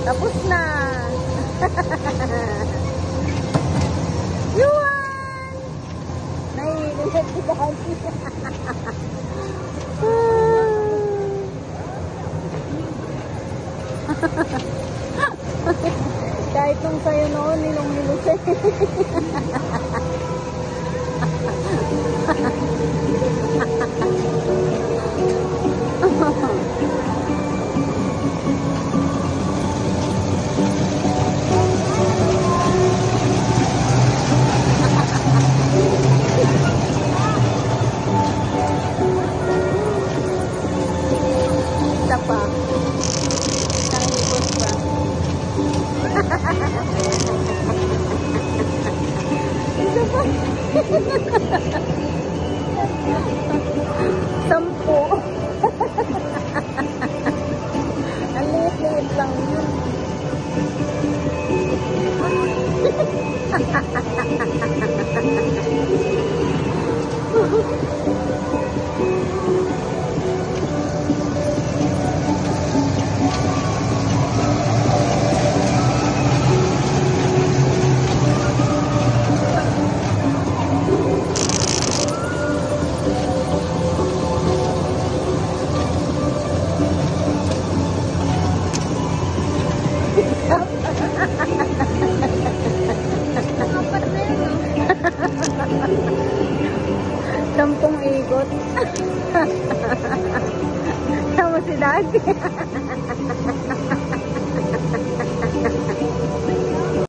Tapos na. Yuan! Naiinit si Daddy. Kahit nung sayo noon, nilong-nilong sa'yo. Pa. Nangikot pa. Isa pa. 10. Ang liit-liit lang yun. Sampung ikot. Sama si Daddy.